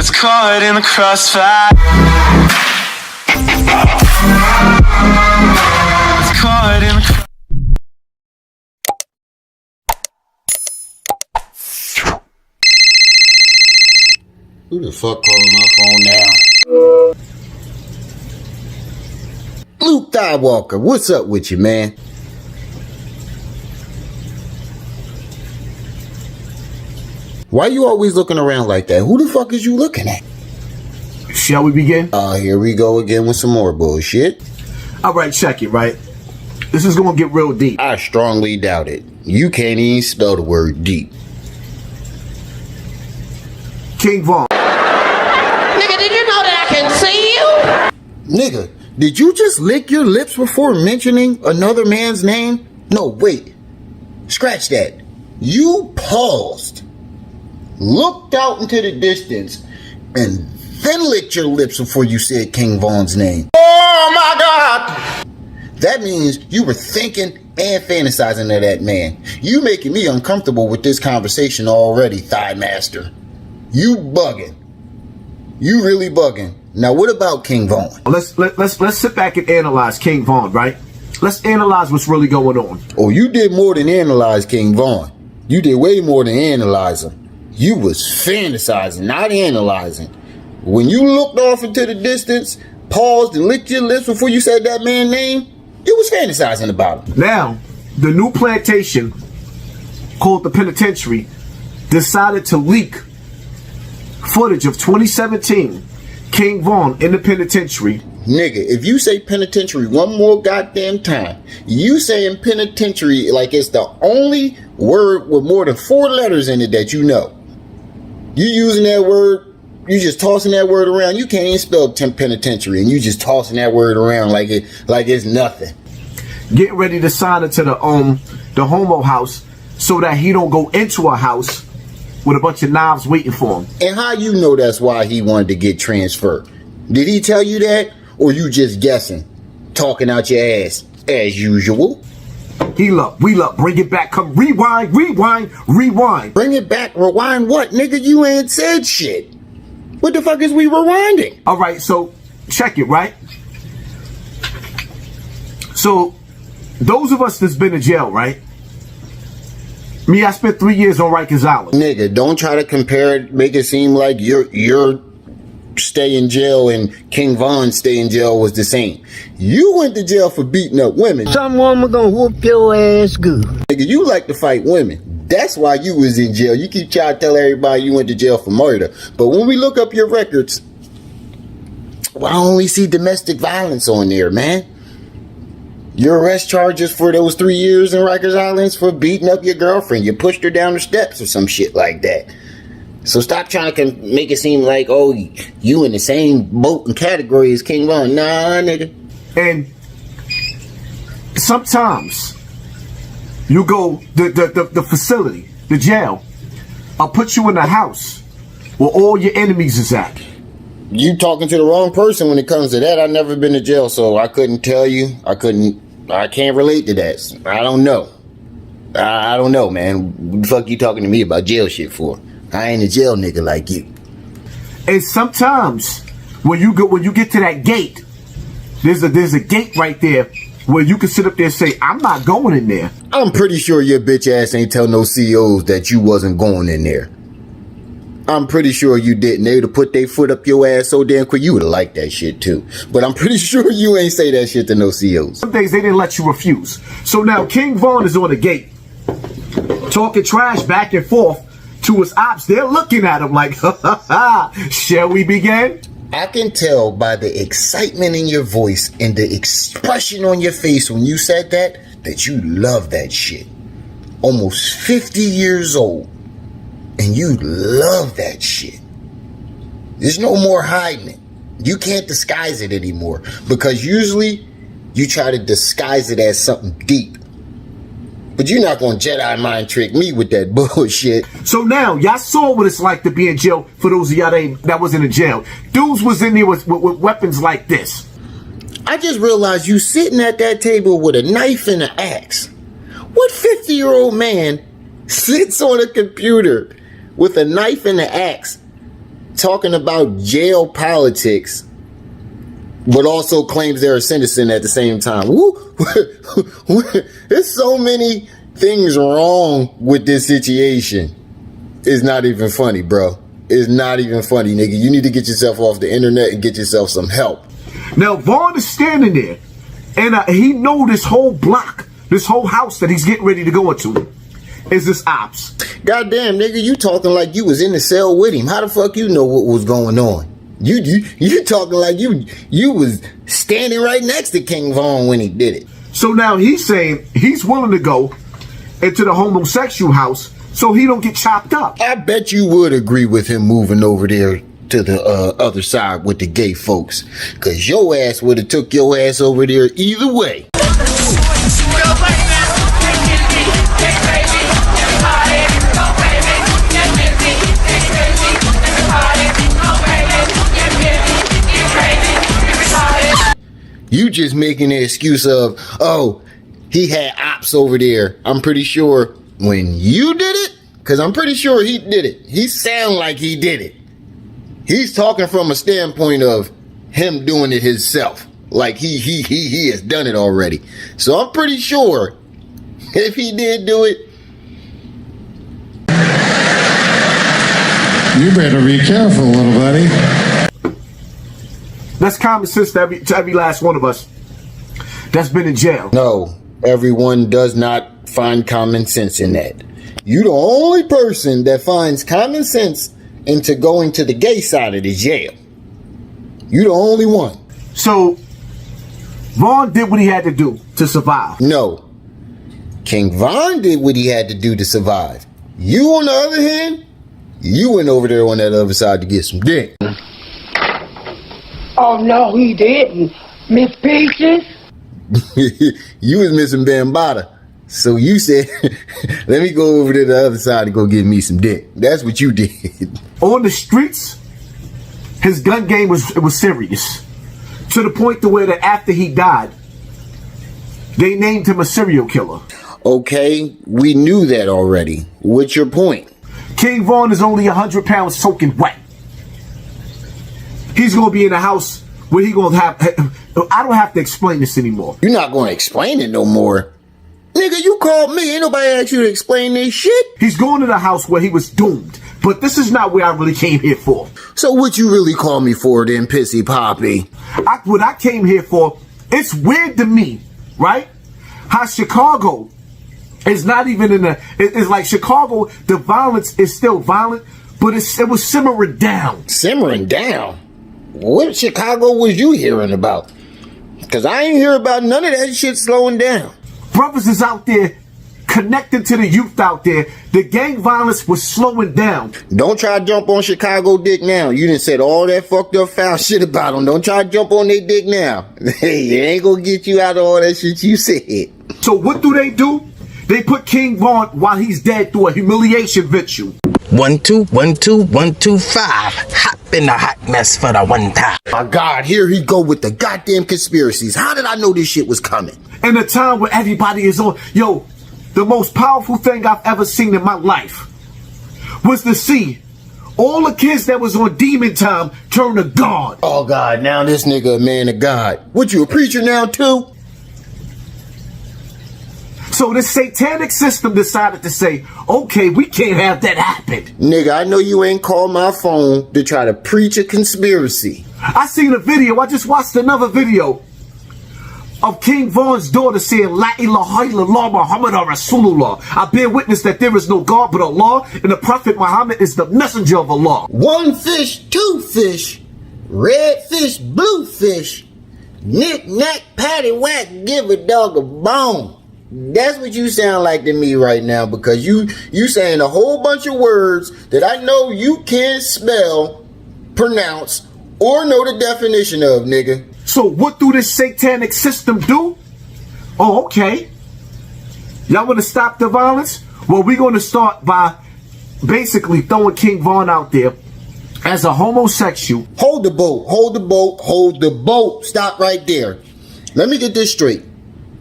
It's caught in the crossfire. It's caught in the Who the fuck calling my phone now? Luke Skywalker, what's up with you, man? Why you always looking around like that? Who the fuck is you looking at? Shall we begin? Here we go again with some more bullshit. All right, check it, right? This is gonna get real deep. I strongly doubt it. You can't even spell the word deep. King Vaughn. Nigga, did you know that I can see you? Nigga, did you just lick your lips before mentioning another man's name? No, wait. Scratch that. You paused, looked out into the distance, and then licked your lips before you said King Vaughn's name. Oh my God! That means you were thinking and fantasizing of that man. You making me uncomfortable with this conversation already, Thigh Master. You bugging. You really bugging. Now what about King Vaughn? Let's sit back and analyze King Vaughn, right? Let's analyze what's really going on. Oh, you did more than analyze King Vaughn. You did way more than analyze him. You was fantasizing, not analyzing. When you looked off into the distance, paused and licked your lips before you said that man's name, you was fantasizing about him. Now, the new plantation called the Penitentiary decided to leak footage of 2017 King Vaughn in the penitentiary. Nigga, if you say penitentiary one more goddamn time, you saying penitentiary like it's the only word with more than 4 letters in it that you know. You using that word, you just tossing that word around. You can't even spell penitentiary, and you just tossing that word around like it's nothing. Getting ready to sign it to the homo house so that he don't go into a house with a bunch of knives waiting for him. And how you know that's why he wanted to get transferred? Did he tell you that? Or you just guessing? Talking out your ass, as usual. We love, bring it back, come rewind. Bring it back, rewind what? Nigga, you ain't said shit. What the fuck is we rewinding? All right, so check it, right? So those of us that's been in jail, right? Me, I spent 3 years on Rikers Island. Nigga, don't try to compare it, make it seem like your stay in jail and King Vaughn's stay in jail was the same. You went to jail for beating up women. Some woman gonna whoop your ass good. Nigga, you like to fight women. That's why you was in jail. You keep trying to tell everybody you went to jail for murder. But when we look up your records, well, I only see domestic violence on there, man. Your arrest charges for those 3 years in Rikers Island for beating up your girlfriend. You pushed her down the steps or some shit like that. So stop trying to make it seem like, oh, you in the same boat and category as King Vaughn. Nah, nigga. And sometimes you go, the facility, the jail, I'll put you in a house where all your enemies is at. You talking to the wrong person when it comes to that. I've never been to jail, so I couldn't tell you. I can't relate to that. I don't know. I don't know, man. What the fuck you talking to me about jail shit for? I ain't a jail nigga like you. And sometimes when you get to that gate, there's a gate right there where you can sit up there and say, I'm not going in there. I'm pretty sure your bitch ass ain't tell no CEOs that you wasn't going in there. I'm pretty sure you didn't. They would have put their foot up your ass so damn quick, you would have liked that shit too. But I'm pretty sure you ain't say that shit to no CEOs. Some days they didn't let you refuse. So now King Vaughn is on the gate, talking trash back and forth to his ops. They're looking at him like, ha ha ha, shall we begin? I can tell by the excitement in your voice and the expression on your face when you said that you love that shit. Almost 50 years old. And you love that shit. There's no more hiding it. You can't disguise it anymore. Because usually you try to disguise it as something deep. But you're not going to Jedi mind trick me with that bullshit. So now, y'all saw what it's like to be in jail. For those of y'all that wasn't in jail. Dudes was in there with weapons like this. I just realized you sitting at that table with a knife and an axe. What 50-year-old man sits on a computer with a knife and an axe talking about jail politics, but also claims they're a citizen at the same time. There's so many things wrong with this situation. It's not even funny, bro. It's not even funny, nigga. You need to get yourself off the internet and get yourself some help. Now, Vaughn is standing there, and he know this whole block, this whole house that he's getting ready to go into is this ops. Goddamn, nigga, you talking like you was in the cell with him. How the fuck you know what was going on? You talking like you was standing right next to King Vaughn when he did it. So now he's saying he's willing to go into the homosexual house so he don't get chopped up. I bet you would agree with him moving over there to the other side with the gay folks, cause your ass would have took your ass over there either way. You just making an excuse of, oh, he had ops over there. I'm pretty sure when you did it, because I'm pretty sure he did it. He sound like he did it. He's talking from a standpoint of him doing it himself. Like he has done it already. So I'm pretty sure if he did do it. You better be careful, little buddy. That's common sense to every last one of us that's been in jail. No, everyone does not find common sense in that. You the only person that finds common sense into going to the gay side of the jail. You the only one. So, Vaughn did what he had to do to survive. No. King Vaughn did what he had to do to survive. You, on the other hand, you went over there on that other side to get some dick. Oh, no, he didn't. Miss Peaches? You was missing Bambada. So you said, let me go over to the other side and go get me some dick. That's what you did. On the streets, his gun game was serious. To the point to where that after he died, they named him a serial killer. Okay, we knew that already. What's your point? King Vaughn is only 100 pounds soaking wet. He's going to be in a house where he going to have... I don't have to explain this anymore. You're not going to explain it no more. Nigga, you called me. Ain't nobody asked you to explain this shit. He's going to the house where he was doomed. But this is not where I really came here for. So what you really call me for then, Pissy Poppy? What I came here for, it's weird to me, right? How Chicago is not even in it's like Chicago, the violence is still violent, but it was simmering down. Simmering down? What Chicago was you hearing about? Because I ain't hear about none of that shit slowing down. Brothers is out there connected to the youth out there. The gang violence was slowing down. Don't try to jump on Chicago dick now. You done said all that fucked up foul shit about them. Don't try to jump on their dick now. Hey, it ain't gonna get you out of all that shit you said. So what do? They put King Vaughn while he's dead through a humiliation ritual. 1 2 1 2 1 2 5. Hop in the hot mess for the one time. My God, here he go with the goddamn conspiracies. How did I know this shit was coming? In a time where everybody is on, the most powerful thing I've ever seen in my life was to see all the kids that was on demon time turn to God. Oh God, now this nigga a man of God. What, you a preacher now too? So this satanic system decided to say, okay, we can't have that happen. Nigga, I know you ain't called my phone to try to preach a conspiracy. I seen a video, I just watched another video of King Vaughn's daughter saying, La ilaha illallah Muhammad Rasulullah. I bear witness that there is no God but Allah, and the Prophet Muhammad is the messenger of Allah. One fish, two fish, red fish, blue fish, knick knack, patty whack, give a dog a bone. That's what you sound like to me right now, because you saying a whole bunch of words that I know you can't spell, pronounce, or know the definition of, nigga. So what do this satanic system do? Oh, okay. Y'all want to stop the violence? Well, we're going to start by basically throwing King Vaughn out there as a homosexual. Hold the boat, hold the boat, hold the boat. Stop right there. Let me get this straight.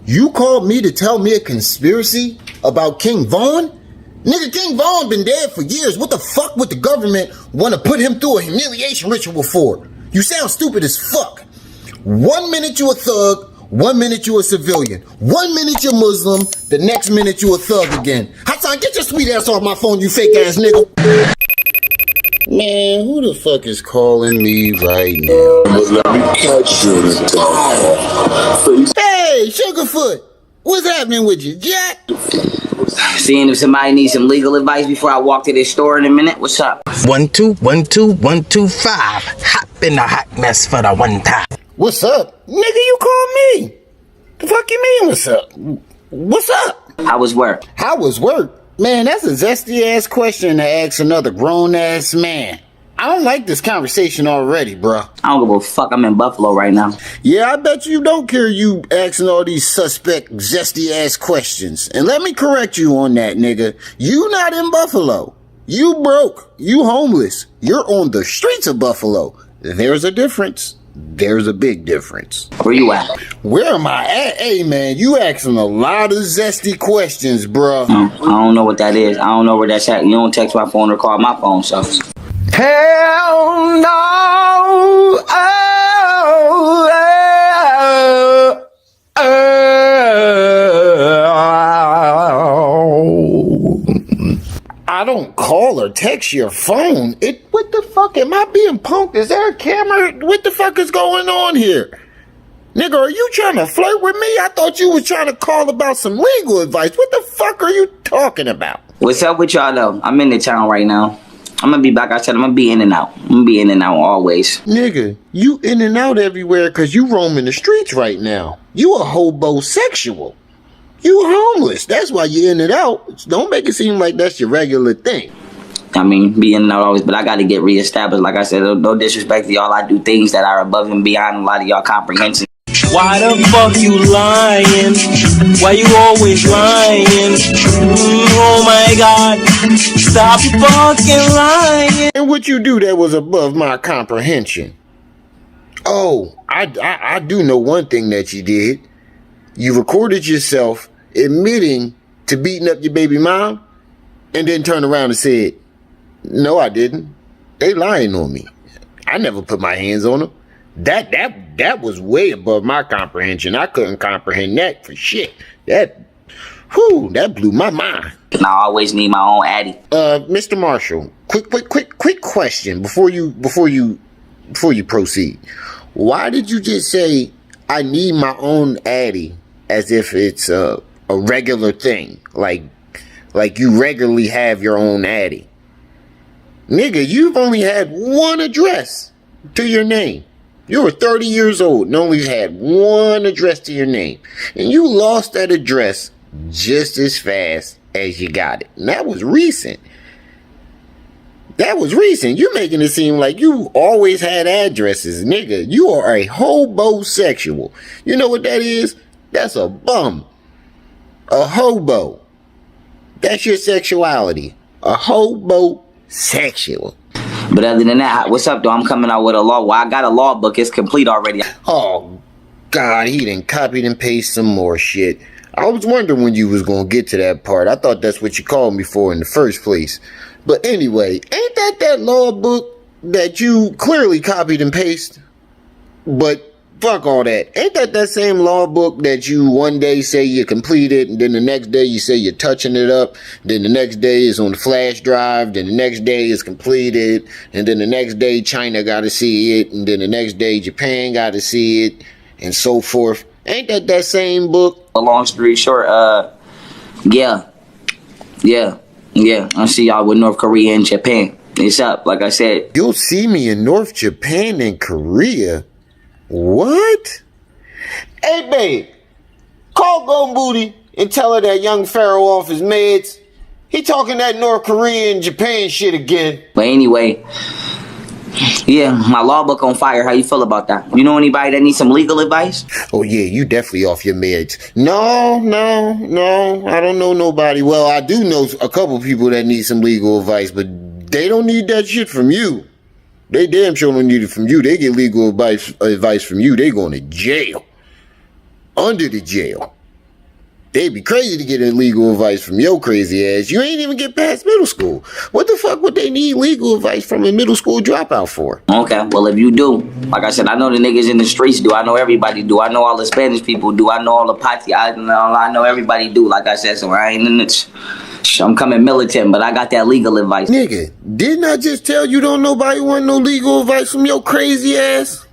You called me to tell me a conspiracy about King Vaughn? Nigga, King Vaughn been dead for years. What the fuck would the government want to put him through a humiliation ritual for? You sound stupid as fuck. 1 minute you a thug, 1 minute you a civilian. 1 minute you're Muslim, the next minute you a thug again. Hassan, get your sweet ass off my phone, you fake ass nigga. Man, who the fuck is calling me right now? Hey, Sugarfoot, what's happening with you, Jack? Seeing if somebody needs some legal advice before I walk to this store in a minute. What's up? 1 2 1 2 1 2 5. Hop in a hot mess for the one time. What's up? Nigga, you called me. The fuck you mean, what's up? What's up? How was work? How was work? Man, that's a zesty ass question to ask another grown ass man. I don't like this conversation already, bruh. I don't give a fuck. I'm in Buffalo right now. Yeah, I bet you don't care you asking all these suspect, zesty ass questions. And let me correct you on that, nigga. You not in Buffalo. You broke. You homeless. You're on the streets of Buffalo. There's a difference. There's a big difference. Where you at? Where am I at? Hey, man, you asking a lot of zesty questions, bruh. I don't know what that is. I don't know where that's at. You don't text my phone or call my phone, so. Hell no! I don't call or text your phone. What the fuck? Am I being punked? Is there a camera? What the fuck is going on here? Nigga, are you trying to flirt with me? I thought you was trying to call about some legal advice. What the fuck are you talking about? What's up with y'all, though? I'm in the town right now. I'm gonna be back. I said I'm gonna be in and out. I'm gonna be in and out always. Nigga, you in and out everywhere because you roaming the streets right now. You a hobosexual. You homeless. That's why you in and out. Don't make it seem like that's your regular thing. I mean, be in and out always, but I gotta get reestablished. Like I said, no disrespect to y'all. I do things that are above and beyond a lot of y'all comprehension. Why the fuck you lying? Why you always lying? Oh my God, stop fucking lying. And what you do that was above my comprehension? Oh, I do know one thing that you did. You recorded yourself admitting to beating up your baby mom and then turned around and said, no, I didn't. They lying on me. I never put my hands on them. That was way above my comprehension. I couldn't comprehend that for shit. That blew my mind. And I always need my own addy. Mr. Marshall, quick question before you proceed. Why did you just say I need my own addy as if it's a regular thing? Like you regularly have your own addy. Nigga, you've only had one address to your name. You were 30 years old and only had one address to your name. And you lost that address just as fast as you got it. And that was recent. You're making it seem like you always had addresses. Nigga, you are a hobosexual. You know what that is? That's a bum. A hobo. That's your sexuality. A hobosexual. But other than that, what's up, though? I'm coming out with a law. Well, I got a law book. It's complete already. Oh, God, he done copied and pasted some more shit. I was wondering when you was going to get to that part. I thought that's what you called me for in the first place. But anyway, ain't that law book that you clearly copied and pasted? But fuck all that. Ain't that same law book that you one day say you completed, and then the next day you say you're touching it up, then the next day is on the flash drive, then the next day is completed, and then the next day China got to see it, and then the next day Japan got to see it, and so forth. Ain't that same book? A long story short, yeah. I'll see y'all with North Korea and Japan. It's up, like I said. You'll see me in North Japan and Korea? What? Hey, babe, call Gon Booty and tell her that young Pharaoh off his meds. He talking that North Korea and Japan shit again. But anyway, yeah, my law book on fire. How you feel about that? You know anybody that needs some legal advice? Oh, yeah, you definitely off your meds. No, I don't know nobody. Well, I do know a couple people that need some legal advice, but they don't need that shit from you. They damn sure don't need it from you. They get legal advice from you. They going to jail. Under the jail. They'd be crazy to get legal advice from your crazy ass. You ain't even get past middle school. What the fuck would they need legal advice from a middle school dropout for? Okay, well, if you do, like I said, I know the niggas in the streets do. I know everybody do. I know all the Spanish people do. I know all the Pati. I know everybody do, like I said, so I ain't in it. I'm coming militant, but I got that legal advice. Nigga, didn't I just tell you don't nobody want no legal advice from your crazy ass?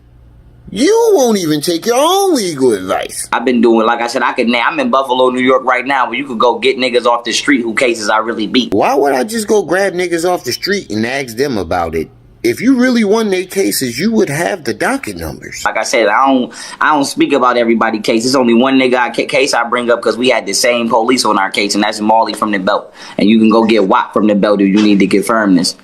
You won't even take your own legal advice. I've been doing, like I said, I'm in Buffalo, New York right now, where you could go get niggas off the street who cases I really beat. Why would I just go grab niggas off the street and ask them about it? If you really won their cases, you would have the docket numbers. Like I said, I don't speak about everybody's case. It's only one nigga case I bring up because we had the same police on our case, and that's Marley from the belt. And you can go get WAP from the belt if you need to confirm this.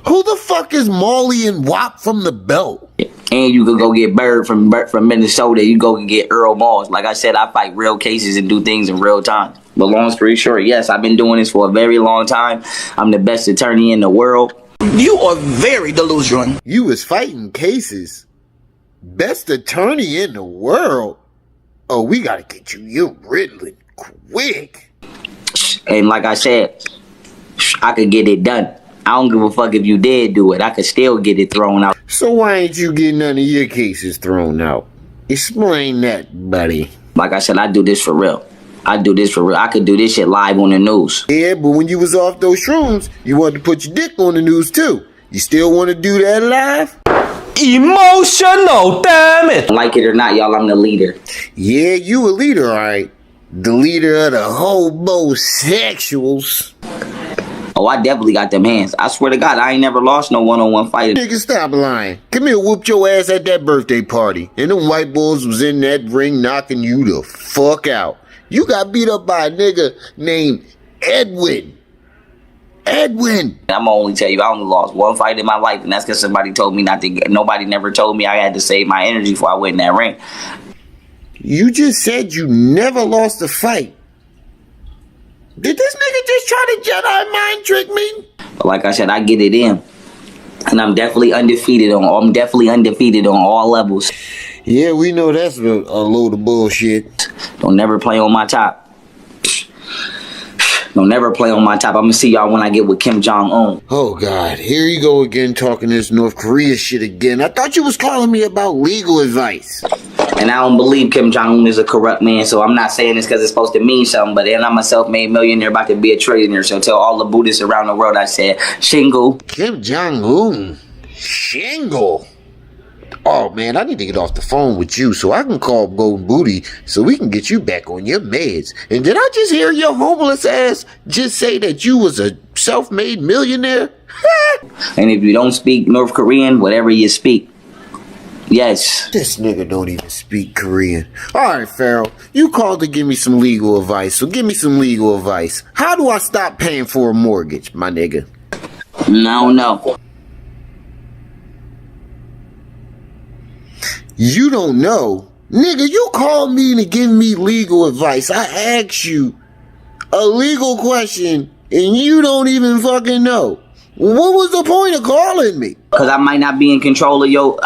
Who the fuck is Marley and WAP from the belt? And you could go get Bird from Minnesota. You go get Earl Moss. Like I said, I fight real cases and do things in real time. But long story short, yes, I've been doing this for a very long time. I'm the best attorney in the world. You are very delusional. You was fighting cases. Best attorney in the world? Oh, we gotta get you Riddling quick. And like I said, I could get it done. I don't give a fuck if you did do it. I could still get it thrown out. So why ain't you getting none of your cases thrown out? Explain that, buddy. Like I said, I do this for real. I do this for real. I could do this shit live on the news. Yeah, but when you was off those shrooms, you wanted to put your dick on the news too. You still want to do that live? Emotional, damn it! Like it or not, y'all, I'm the leader. Yeah, you a leader, alright. The leader of the homosexuals. Oh, I definitely got them hands. I swear to God, I ain't never lost no one-on-one fight. Nigga, stop lying. Camille whooped your ass at that birthday party, and them white bulls was in that ring knocking you the fuck out. You got beat up by a nigga named Edwin. Edwin. I'm gonna only tell you, I only lost one fight in my life, and that's because somebody told me not to. Nobody never told me I had to save my energy before I went in that ring. You just said you never lost a fight. Did this nigga just try to Jedi mind trick me? But like I said, I get it in, and I'm definitely undefeated on all levels. Yeah, we know that's a load of bullshit. Don't never play on my top. Don't never play on my top. I'm gonna see y'all when I get with Kim Jong-un. Oh God, here you go again talking this North Korea shit again. I thought you was calling me about legal advice. And I don't believe Kim Jong-un is a corrupt man, so I'm not saying this because it's supposed to mean something, but then I'm a self-made millionaire about to be a trillionaire, so tell all the Buddhists around the world I said, Shingle. Kim Jong-un? Shingle? Oh man, I need to get off the phone with you so I can call Golden Booty so we can get you back on your meds. And did I just hear your homeless ass just say that you was a self-made millionaire? And if you don't speak North Korean, whatever you speak, yes. This nigga don't even speak Korean. Alright, Pharaoh, you called to give me some legal advice, so give me some legal advice. How do I stop paying for a mortgage, my nigga? No, no. You don't know? Nigga, you called me to give me legal advice. I asked you a legal question and you don't even fucking know. What was the point of calling me? Because I might not be in control of your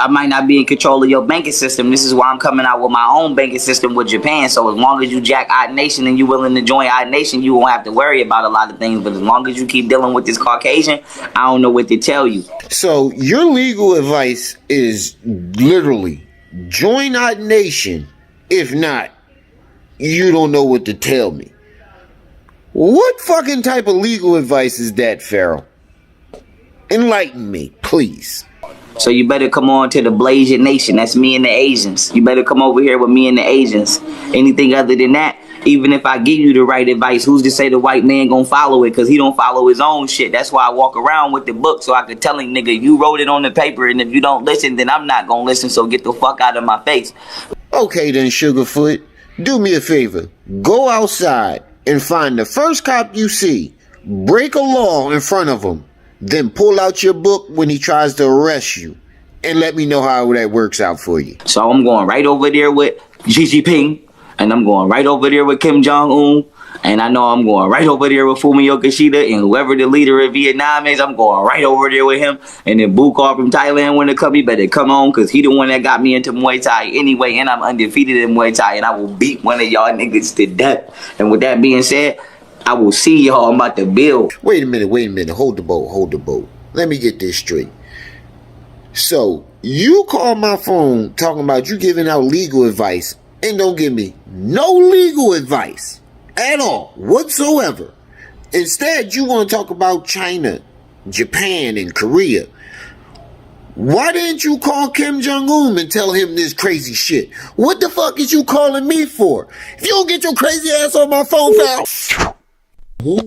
banking system. This is why I'm coming out with my own banking system with Japan. So as long as you jack Odd Nation and you willing to join Odd Nation, you won't have to worry about a lot of things. But as long as you keep dealing with this Caucasian, I don't know what to tell you. So your legal advice is literally join Odd Nation. If not, you don't know what to tell me. What fucking type of legal advice is that, Pharaoh? Enlighten me, please. So you better come on to the Blasian Nation. That's me and the Asians. You better come over here with me and the Asians. Anything other than that, even if I give you the right advice, who's to say the white man gonna follow it? Because he don't follow his own shit. That's why I walk around with the book so I could tell him, nigga, you wrote it on the paper, and if you don't listen, then I'm not gonna listen, so get the fuck out of my face. Okay then, Sugarfoot. Do me a favor. Go outside and find the first cop you see. Break a law in front of him. Then pull out your book when he tries to arrest you. And let me know how that works out for you. So I'm going right over there with Xi Jinping. And I'm going right over there with Kim Jong-un. And I know I'm going right over there with Fumio Kishida and whoever the leader of Vietnam is, I'm going right over there with him. And then Bukar from Thailand want to come, he better come on, because he the one that got me into Muay Thai anyway, and I'm undefeated in Muay Thai, and I will beat one of y'all niggas to death. And with that being said, I will see y'all. I'm about to build. Wait a minute. Hold the boat. Let me get this straight. So, you call my phone talking about you giving out legal advice and don't give me no legal advice at all, whatsoever. Instead, you want to talk about China, Japan, and Korea. Why didn't you call Kim Jong-un and tell him this crazy shit? What the fuck is you calling me for? If you don't get your crazy ass on my phone, pal. Who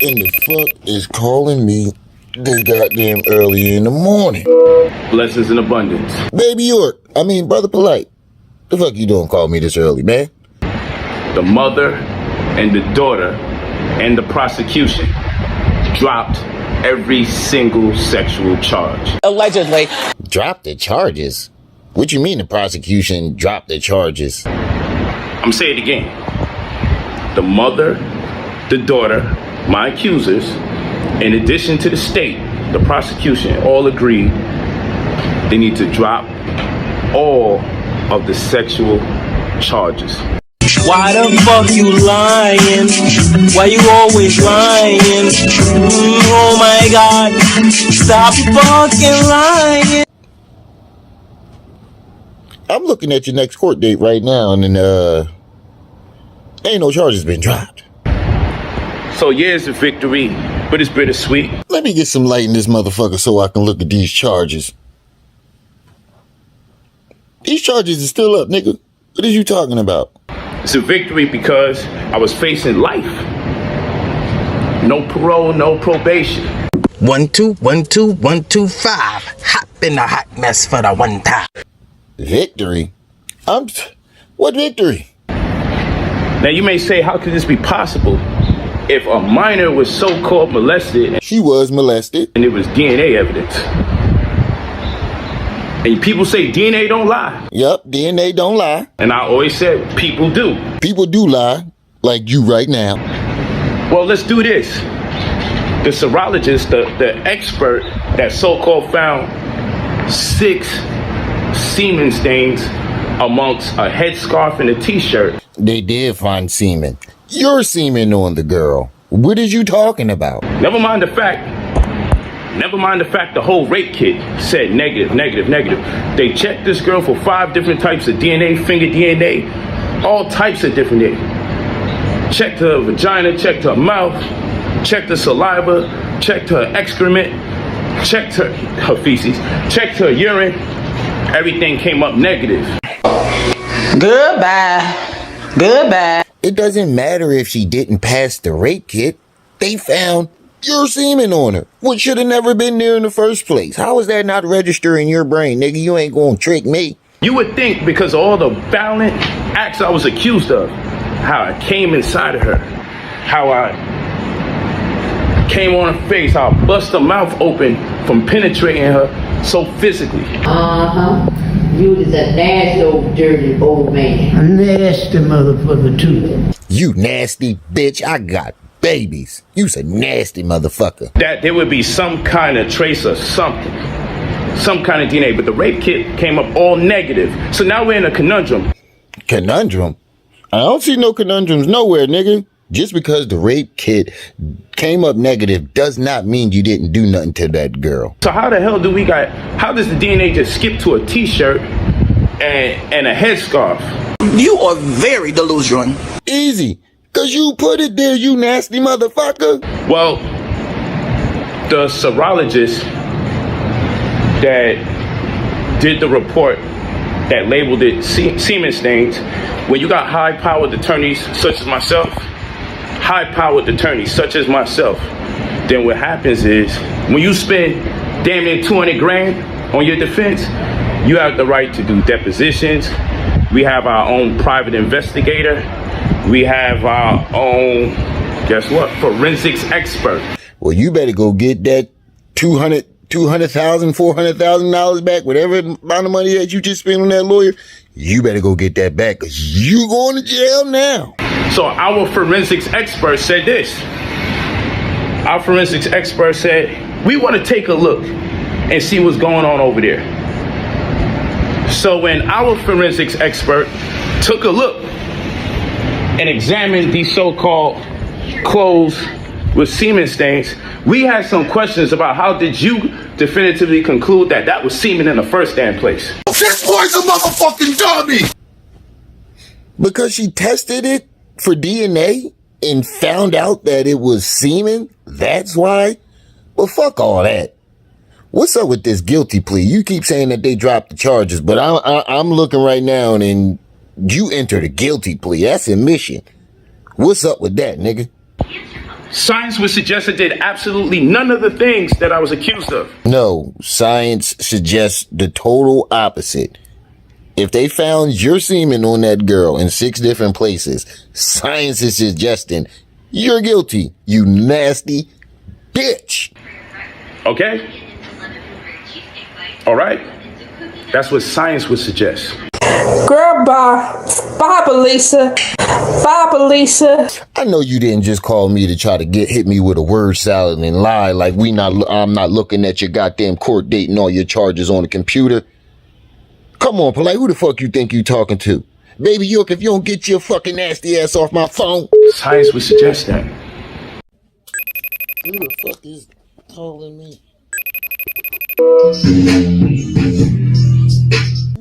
in the fuck is calling me this goddamn early in the morning? Blessings in abundance. Baby York, Brother Polight. The fuck you doing call me this early, man? The mother and the daughter and the prosecution dropped every single sexual charge. Allegedly. Dropped the charges? What you mean the prosecution dropped the charges? I'm saying it again. The mother, the daughter, my accusers, in addition to the state, the prosecution, all agreed they need to drop all of the sexual charges. Why the fuck you lying? Why you always lying? Oh my God, stop fucking lying. I'm looking at your next court date right now, and ain't no charges been dropped. So yeah, it's a victory, but it's bittersweet. Let me get some light in this motherfucker so I can look at these charges. These charges are still up, nigga. What is you talking about? It's a victory because I was facing life. No parole, no probation. 1 2 1 2 1 2 5. Hop in a hot mess for the one time. Victory? What victory? Now you may say, how could this be possible if a minor was so-called molested? She was molested. And it was DNA evidence. And people say DNA don't lie. Yup, DNA don't lie. And I always said people do. People do lie, like you right now. Well, let's do this. The serologist, the expert that so-called found 6 semen stains amongst a headscarf and a t-shirt. They did find semen. Your semen on the girl. What is you talking about? Never mind the fact the whole rape kit said negative. They checked this girl for 5 different types of DNA, finger DNA, all types of different DNA. Checked her vagina, checked her mouth, checked her saliva, checked her excrement, checked her feces, checked her urine. Everything came up negative. Goodbye. It doesn't matter if she didn't pass the rape kit. They found your semen on her, which should have never been there in the first place. How is that not registering in your brain, nigga? You ain't gonna trick me. You would think because of all the violent acts I was accused of, how I came inside of her, how I came on her face, how I bust her mouth open from penetrating her so physically. You was a nasty old dirty old man. A nasty motherfucker too. You nasty bitch, I got babies. You's a nasty motherfucker. That there would be some kind of trace or something. Some kind of DNA, but the rape kit came up all negative. So now we're in a conundrum. Conundrum? I don't see no conundrums nowhere, nigga. Just because the rape kit came up negative does not mean you didn't do nothing to that girl. So how the hell how does the DNA just skip to a t-shirt and a headscarf? You are very delusional. Easy. Cause you put it there, you nasty motherfucker. Well, the serologist that did the report that labeled it semen stains, when you got high-powered attorneys such as myself, then what happens is when you spend damn near 200 grand on your defense, you have the right to do depositions. We have our own private investigator. We have our own, guess what, forensics expert. Well, you better go get that $200,000, $400,000 back, whatever amount of money that you just spent on that lawyer. You better go get that back, cause you going to jail now. So our forensics expert said this. Our forensics expert said, we want to take a look and see what's going on over there. So when our forensics expert took a look and examined these so-called clothes with semen stains, we had some questions about how did you definitively conclude that that was semen in the first damn place? This boy's a motherfucking dummy! Because she tested it for DNA and found out that it was semen? That's why? Well, fuck all that. What's up with this guilty plea? You keep saying that they dropped the charges, but I'm looking right now and you entered a guilty plea. That's admission. What's up with that, nigga? Science would suggest I did absolutely none of the things that I was accused of. No, science suggests the total opposite. If they found your semen on that girl in 6 different places, science is suggesting you're guilty, you nasty bitch. Okay? All right? That's what science would suggest. Girl, bye. Bye, Belisa. Bye, Belisa. I know you didn't just call me to try to hit me with a word salad and lie like I'm not looking at your goddamn court date and all your charges on the computer. Come on, Polight, who the fuck you think you talking to? Baby York, if you don't get your fucking nasty ass off my phone. Science would suggest that. Who the fuck is calling me?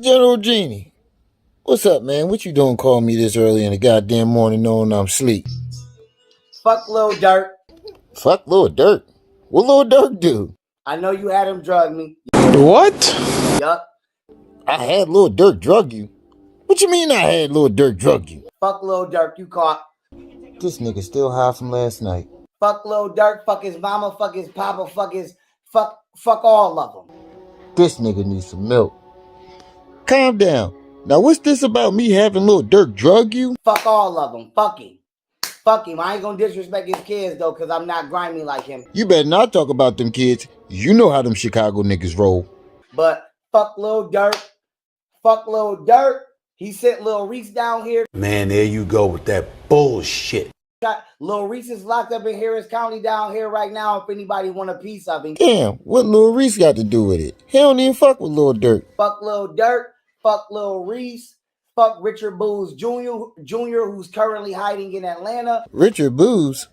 General Genie. What's up, man? What you doing calling me this early in the goddamn morning knowing I'm asleep? Fuck Lil Durk. Fuck Lil Durk? What Lil Durk do? I know you had him drug me. What? Yup. I had Lil Durk drug you? What you mean I had Lil Durk drug you? Fuck Lil Durk, you caught. This nigga still high from last night. Fuck Lil Durk, fuck his mama, fuck his papa, fuck all of them. This nigga needs some milk. Calm down. Now what's this about me having Lil Durk drug you? Fuck all of them. Fuck him. Fuck him. I ain't gonna disrespect his kids though, cause I'm not grimy like him. You better not talk about them kids. You know how them Chicago niggas roll. But fuck Lil Durk. Fuck Lil Durk. He sent Lil Reese down here. Man, there you go with that bullshit. Lil Reese is locked up in Harris County down here right now if anybody want a piece of him. Damn, what Lil Reese got to do with it? He don't even fuck with Lil Durk. Fuck Lil Durk. Fuck Lil Reese. Fuck Richard Booz Jr., who's currently hiding in Atlanta. Richard Booz?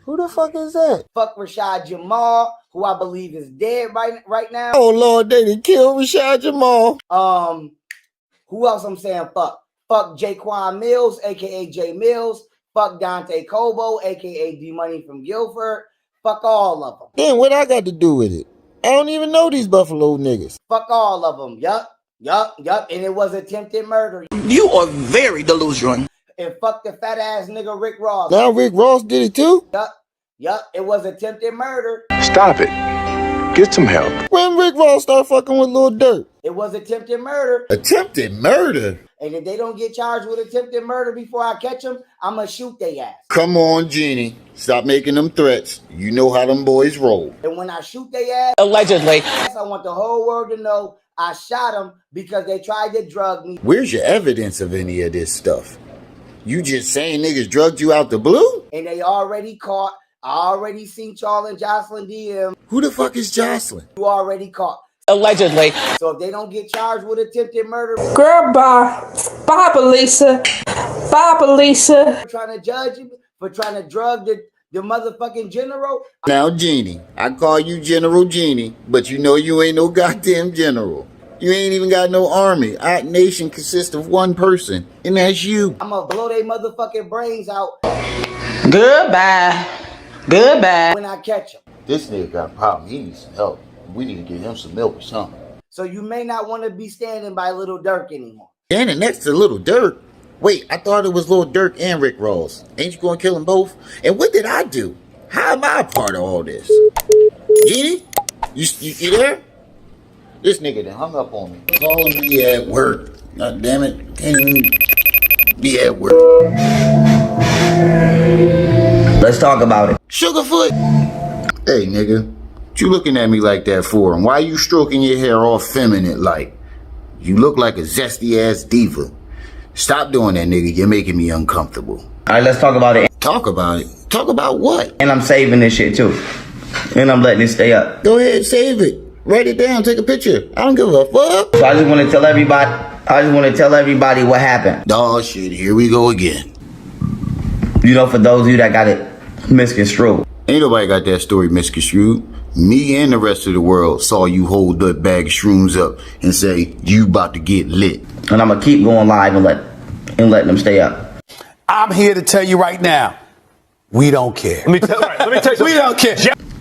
Who the fuck is that? Fuck Rashad Jamal, who I believe is dead right now. Oh Lord, they done killed Rashad Jamal. Who else I'm saying fuck? Fuck Jaquan Mills, aka J Mills. Fuck Dante Cobo, aka D Money from Guilford. Fuck all of them. Damn, what I got to do with it? I don't even know these Buffalo niggas. Fuck all of them. Yup. And it was attempted murder. You are very delusional. And fuck the fat ass nigga Rick Ross. Now Rick Ross did it too? Yup. It was attempted murder. Stop it. Get some help. When Rick Ross started fucking with Lil Durk? It was attempted murder. Attempted murder? And if they don't get charged with attempted murder before I catch them, I'm gonna shoot they ass. Come on, Genie. Stop making them threats. You know how them boys roll. And when I shoot they ass, allegedly, I want the whole world to know I shot them because they tried to drug me. Where's your evidence of any of this stuff? You just saying niggas drugged you out the blue? And they already caught. I already seen Charles and Jocelyn DM. Who the fuck is Jocelyn? You already caught. Allegedly. So if they don't get charged with attempted murder. Girl, bye. Bye, Belisa. Bye, Belisa. For trying to judge you, for trying to drug the motherfucking general. Now, Genie, I call you General Genie, but you know you ain't no goddamn general. You ain't even got no army. Our nation consists of one person, and that's you. I'm gonna blow their motherfucking brains out. Goodbye. When I catch them. This nigga got a problem. He needs some help. We need to get him some milk or something. So you may not want to be standing by Little Durk anymore. Standing next to Little Durk? Wait, I thought it was Lil Durk and Rick Ross. Ain't you gonna kill them both? And what did I do? How am I a part of all this? Genie? You there? This nigga done hung up on me. Calling me at work. God damn it. Can't even be at work. Let's talk about it. Sugarfoot! Hey, nigga. What you looking at me like that for? And why you stroking your hair all feminine like? You look like a zesty ass diva. Stop doing that, nigga. You're making me uncomfortable. All right, let's talk about it. Talk about it. Talk about what? And I'm saving this shit too. And I'm letting it stay up. Go ahead, save it. Write it down. Take a picture. I don't give a fuck. So I just want to tell everybody what happened. Oh shit, here we go again. You know, for those of you that got it misconstrued. Ain't nobody got that story misconstrued. Me and the rest of the world saw you hold that bag of shrooms up and say, you about to get lit. And I'm going to keep going live and letting them stay up. I'm here to tell you right now, we don't care. Let me tell you something. We don't care.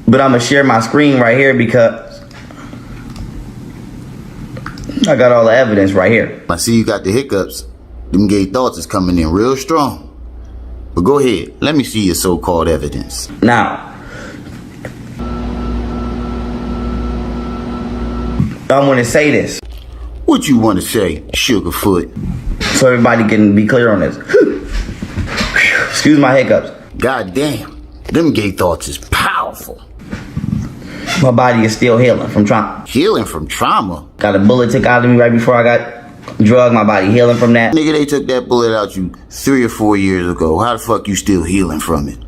But I'm going to share my screen right here because I got all the evidence right here. I see you got the hiccups. Them gay thoughts is coming in real strong. But go ahead. Let me see your so-called evidence. Now, I want to say this. What you want to say, Sugarfoot? So everybody can be clear on this. Excuse my hiccups. God damn. Them gay thoughts is powerful. My body is still healing from trauma. Healing from trauma? Got a bullet took out of me right before I got drugged. My body healing from that. Nigga, they took that bullet out you 3 or 4 years ago. How the fuck you still healing from it?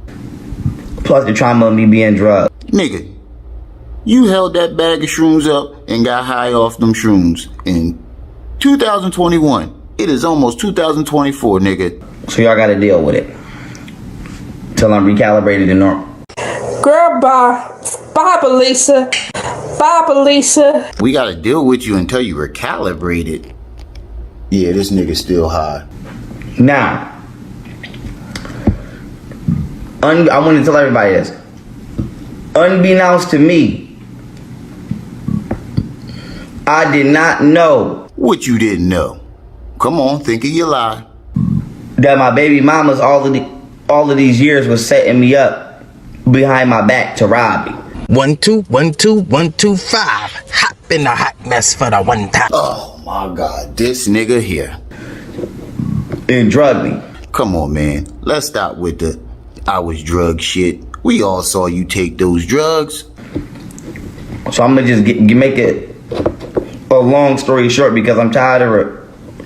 Plus the trauma of me being drugged. Nigga, you held that bag of shrooms up and got high off them shrooms in 2021. It is almost 2024, nigga. So y'all gotta deal with it. Till I'm recalibrated and normal. Girl, bye. Bye, Belisa. Bye, Belisa. We gotta deal with you until you recalibrated. Yeah, this nigga's still high. Now, I want to tell everybody this. Unbeknownst to me, I did not know. What you didn't know? Come on, think of your lie. That my baby mamas all of these years was setting me up behind my back to rob me. 1 2 1 2 1 2 5. Hop in a hot mess for the one time. Oh my God, this nigga here. And drug me. Come on, man. Let's stop with the I was drugged shit. We all saw you take those drugs. So I'm gonna just make it a long story short because I'm tired of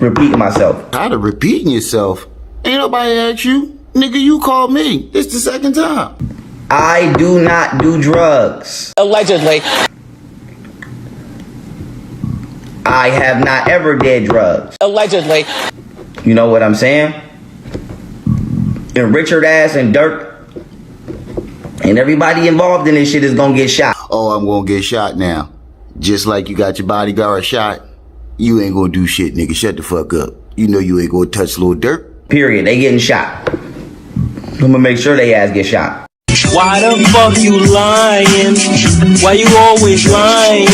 repeating myself. Tired of repeating yourself? Ain't nobody asked you. Nigga, you called me. It's the second time. I do not do drugs. Allegedly. I have not ever did drugs. Allegedly. You know what I'm saying? And Richard Ass and Dirk and everybody involved in this shit is gonna get shot. Oh, I'm gonna get shot now. Just like you got your bodyguard shot. You ain't gonna do shit, nigga. Shut the fuck up. You know you ain't gonna touch little Dirk. Period. They getting shot. I'm gonna make sure they ass get shot. Why the fuck you lying? Why you always lying?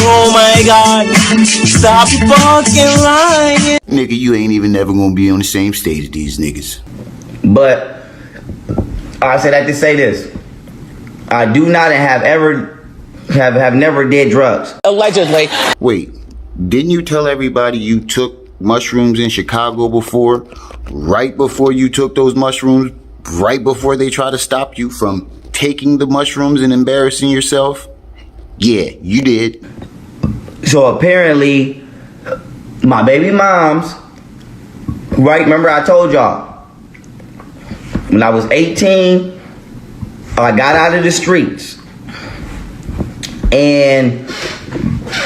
Oh my God, stop fucking lying. Nigga, you ain't even never gonna be on the same stage as these niggas. But I say that to say this. I do not have never did drugs. Allegedly. Wait, didn't you tell everybody you took mushrooms in Chicago before? Right before you took those mushrooms? Right before they try to stop you from taking the mushrooms and embarrassing yourself? Yeah, you did. So apparently, my baby moms, right? Remember I told y'all, when I was 18, I got out of the streets. And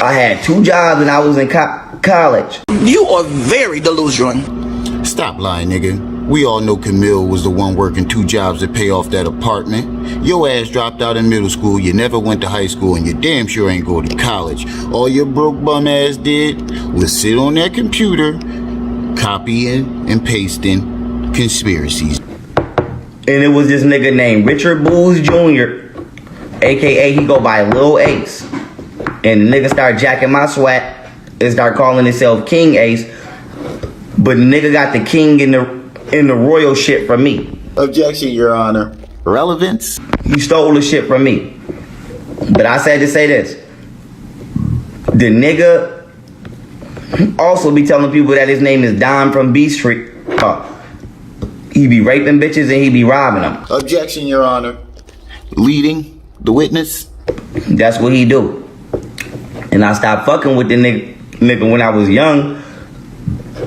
I had 2 jobs and I was in college. You are very delusional. Stop lying, nigga. We all know Camille was the one working 2 jobs to pay off that apartment. Your ass dropped out in middle school, you never went to high school, and you damn sure ain't go to college. All your broke bum ass did was sit on that computer, copying and pasting conspiracies. And it was this nigga named Richard Booz Jr., aka he go by Lil Ace. And the nigga started jacking my swat and started calling himself King Ace. But the nigga got the king in the royal shit from me. Objection, Your Honor. Relevance? He stole the shit from me. But I said to say this. The nigga also be telling people that his name is Don from B Street. He be raping bitches and he be robbing them. Objection, Your Honor. Leading the witness? That's what he do. And I stopped fucking with the nigga when I was young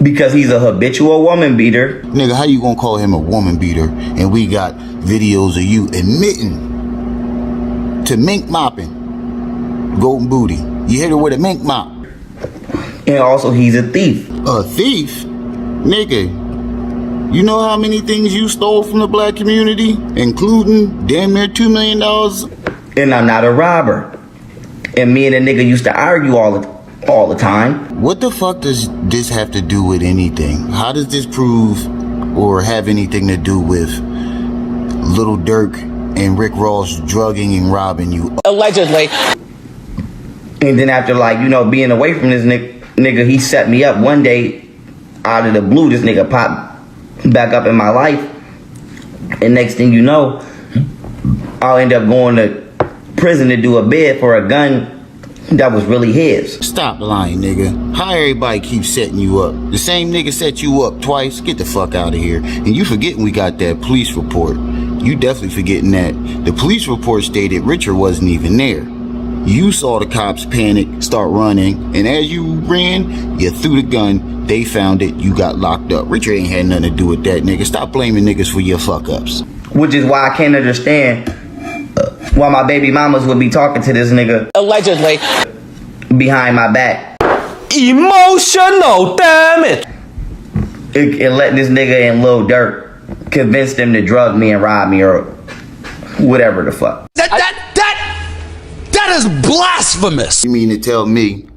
Because he's a habitual woman beater. Nigga, how you gonna call him a woman beater and we got videos of you admitting to mink mopping golden booty? You hit her with a mink mop. And also he's a thief. A thief? Nigga, you know how many things you stole from the black community? Including damn near $2 million? And I'm not a robber. And me and a nigga used to argue all the time. What the fuck does this have to do with anything? How does this prove or have anything to do with Lil Durk and Rick Ross drugging and robbing you? Allegedly. And then after, like, you know, being away from this nigga, he set me up one day out of the blue. This nigga popped back up in my life. And next thing you know, I'll end up going to prison to do a bid for a gun that was really his. Stop lying, nigga. How everybody keeps setting you up? The same nigga set you up twice. Get the fuck out of here. And you forgetting we got that police report. You definitely forgetting that. The police report stated Richard wasn't even there. You saw the cops panic, start running, and as you ran, you threw the gun. They found it. You got locked up. Richard ain't had nothing to do with that, nigga. Stop blaming niggas for your fuck-ups. Which is why I can't understand why my baby mamas would be talking to this nigga Allegedly. behind my back. Emotional damage. And let this nigga and Lil Durk convince them to drug me and rob me or whatever the fuck. That is blasphemous. You mean to tell me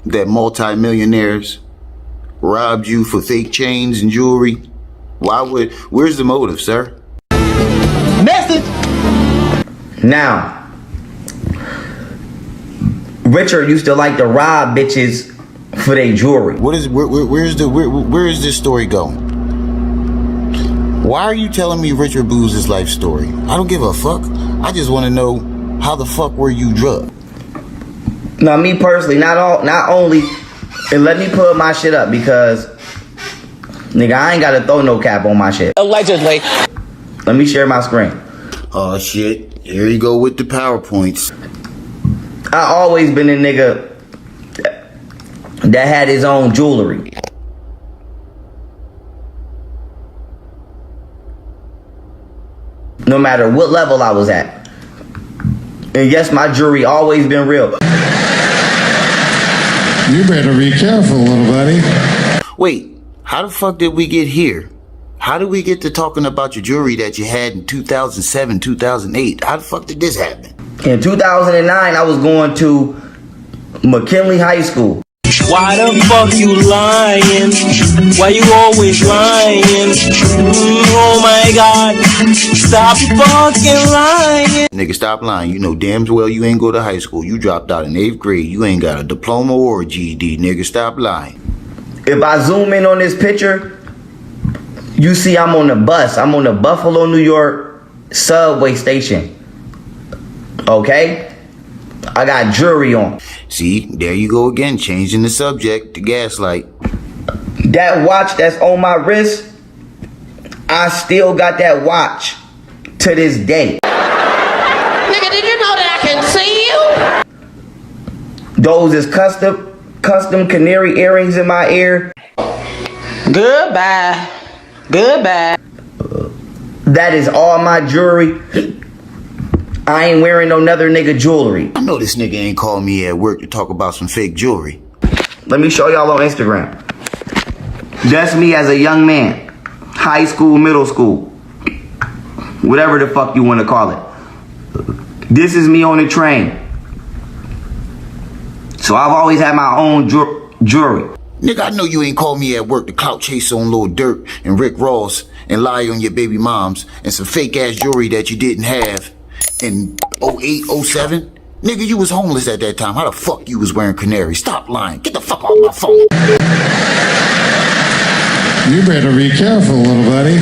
that multi-millionaires robbed you for fake chains and jewelry? Where's the motive, sir? Message. Now, Richard used to like to rob bitches for their jewelry. Where is this story going? Why are you telling me Richard Boo's life story? I don't give a fuck. I just want to know, how the fuck were you drugged? Now, me personally, not only, and let me put my shit up because, nigga, I ain't gotta throw no cap on my shit. Allegedly. Let me share my screen. Oh shit, here you go with the PowerPoints. I always been a nigga that had his own jewelry. No matter what level I was at. And yes, my jewelry always been real. You better be careful, little buddy. Wait, how the fuck did we get here? How did we get to talking about your jewelry that you had in 2007, 2008? How the fuck did this happen? In 2009, I was going to McKinley High School. Why the fuck you lying? Why you always lying? Oh my god. Stop fucking lying. Nigga, stop lying. You know damn well you ain't go to high school. You dropped out in 8th grade. You ain't got a diploma or a GED. Nigga, stop lying. If I zoom in on this picture, you see I'm on the bus. I'm on the Buffalo, New York subway station. Okay? I got jewelry on. See, there you go again, changing the subject to gaslight. That watch that's on my wrist, I still got that watch to this day. Nigga, did you know that I can see you? Those is custom canary earrings in my ear. Goodbye. Goodbye. That is all my jewelry. I ain't wearing no other nigga jewelry. I know this nigga ain't called me at work to talk about some fake jewelry. Let me show y'all on Instagram. That's me as a young man. High school, middle school. Whatever the fuck you want to call it. This is me on the train. So I've always had my own jewelry. Nigga, I know you ain't called me at work to clout chase on Lil Durk and Rick Ross and lie on your baby moms and some fake ass jewelry that you didn't have in 08, 07. Nigga, you was homeless at that time. How the fuck you was wearing canary? Stop lying. Get the fuck off my phone. You better be careful, little buddy.